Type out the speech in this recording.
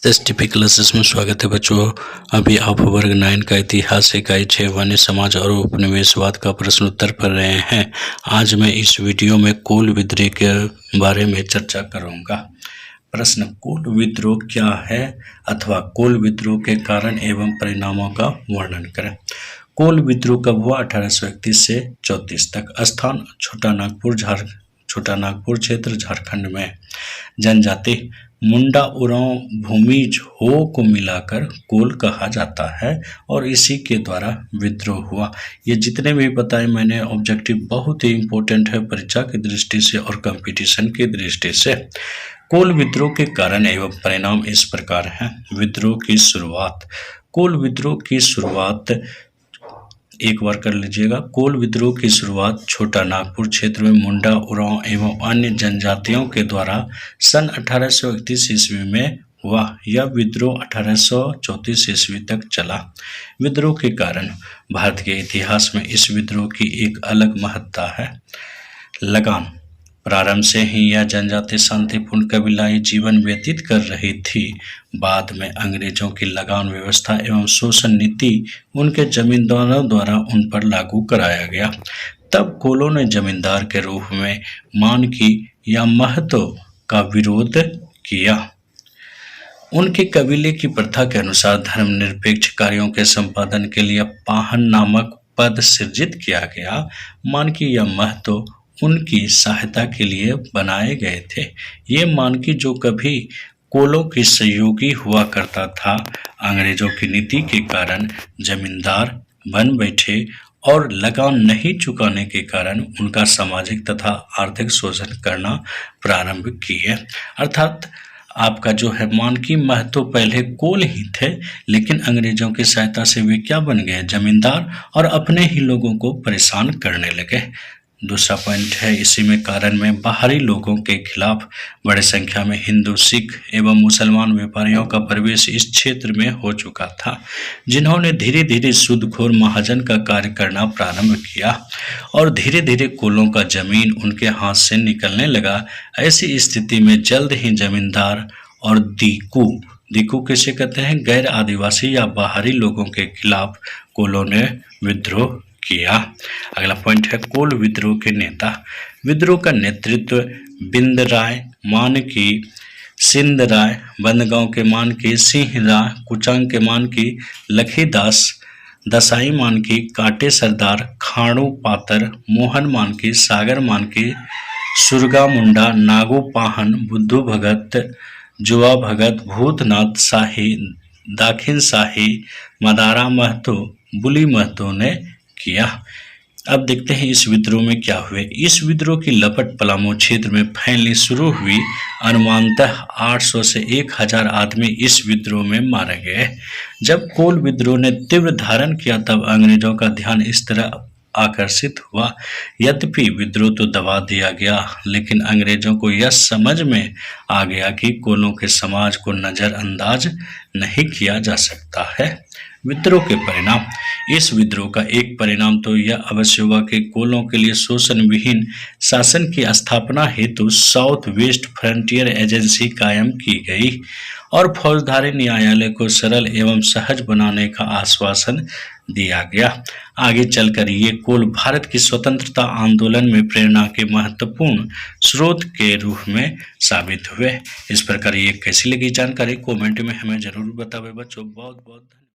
STP classes में स्वागत है बच्चों। अभी आप वर्ग 9 का इतिहास इकाई 6 वन्य समाज और उपनिवेशवाद का प्रश्न उत्तर पढ़ रहे हैं। आज मैं इस वीडियो में कोल विद्रोह के बारे में चर्चा करूंगा। प्रश्न, कोल विद्रोह क्या है अथवा कोल विद्रोह के कारण एवं परिणामों का वर्णन करें। कोल विद्रोह कब हुआ? 1831 से 34 तक। स्थान छोटा नागपुर क्षेत्र झारखंड में। जनजाति मुंडा उरांव भूमिज हो को मिलाकर कोल कहा जाता है और इसी के द्वारा विद्रोह हुआ। ये जितने भी बताए मैंने ऑब्जेक्टिव बहुत ही इंपॉर्टेंट है परीक्षा की दृष्टि से और कंपटीशन की दृष्टि से। कोल विद्रोह के कारण एवं परिणाम इस प्रकार हैं। विद्रोह की शुरुआत। कोल विद्रोह की शुरुआत एक बार कर लीजिएगा। कोल विद्रोह की शुरुआत छोटा नागपुर क्षेत्र में मुंडा उरांव एवं अन्य जनजातियों के द्वारा सन 1831 ईस्वी में हुआ। यह विद्रोह 1834 ईस्वी तक चला। विद्रोह के कारण भारत के इतिहास में इस विद्रोह की एक अलग महत्ता है। लगान। प्रारंभ से ही यह जनजाति शांतिपूर्ण कबीलाई जीवन व्यतीत कर रही थी। बाद में अंग्रेजों की लगान व्यवस्था एवं शोषण नीति उनके जमींदारों द्वारा उन पर लागू कराया गया। तब कोलों ने जमींदार के रूप में मानकी या महतो का विरोध किया। उनके कबीले की प्रथा के अनुसार धर्मनिरपेक्ष कार्यों के संपादन के लिए पाहन नामक पद सृजित किया गया। मानकी या महतो उनकी सहायता के लिए बनाए गए थे। ये मानकी जो कभी कोलों की सहयोगी हुआ करता था, अंग्रेजों की नीति के कारण जमींदार बन बैठे और लगान नहीं चुकाने के कारण उनका सामाजिक तथा आर्थिक शोषण करना प्रारंभ किए। अर्थात आपका जो है मानकी महतो पहले कोल ही थे, लेकिन अंग्रेजों की सहायता से वे क्या बन गए? जमींदार, और अपने ही लोगों को परेशान करने लगे। दूसरा पॉइंट है इसी में कारण में बाहरी लोगों के खिलाफ बड़ी संख्या में हिंदू, सिख एवं मुसलमान व्यापारियों का प्रवेश इस क्षेत्र में हो चुका था, जिन्होंने धीरे धीरे सूदखोर महाजन का कार्य करना प्रारंभ किया और धीरे धीरे कोलों का जमीन उनके हाथ से निकलने लगा। ऐसी स्थिति में जल्द ही जमींदार और दीकू किसे कहते हैं? गैर आदिवासी या बाहरी लोगों के खिलाफ कोलों ने विद्रोह किया। अगला पॉइंट है कोल विद्रोह के नेता। विद्रोह का नेतृत्व बिंद राय, मानकी, सिंध राय, बंदगांव के मानकी, सिंह राय, कुचांग के मानकी, लखीदास, दसाई मानकी, काटे सरदार, खाणू पातर, मोहन मानकी, सागर मानकी, सुरगा मुंडा, नागो पाहन, बुद्धू भगत, जुआ भगत, भूतनाथ शाही, दाखिन शाही, मदारा महतो, बुली महतो ने किया। अब देखते हैं इस विद्रोह में क्या हुए। इस विद्रोह की लपट पलामू क्षेत्र में फैलनी शुरू हुई। अनुमानतः 800 से 1000 आदमी इस विद्रोह में मारे गए। जब कोल विद्रोह ने तीव्र धारण किया तब अंग्रेजों का ध्यान इस तरह आकर्षित हुआ। यद्यपि विद्रोह तो दबा दिया गया, लेकिन अंग्रेजों को यह समझ में आ गया कि कोलों के समाज को नजरअंदाज नहीं किया जा सकता है। विद्रोह के परिणाम। इस विद्रोह का एक परिणाम तो यह अवश्य हुआ कि कोलों के लिए शोषण विहीन शासन की स्थापना हेतु साउथ वेस्ट फ्रंटियर एजेंसी कायम की गई और फौजदारी न्यायालय को सरल एवं सहज बनाने का आश्वासन दिया गया। आगे चलकर ये कोल भारत की स्वतंत्रता आंदोलन में प्रेरणा के महत्वपूर्ण स्रोत के रूप में साबित हुए। इस प्रकार ये कैसी लगी जानकारी कमेंट में हमें जरूर बतावे बच्चों। बहुत बहुत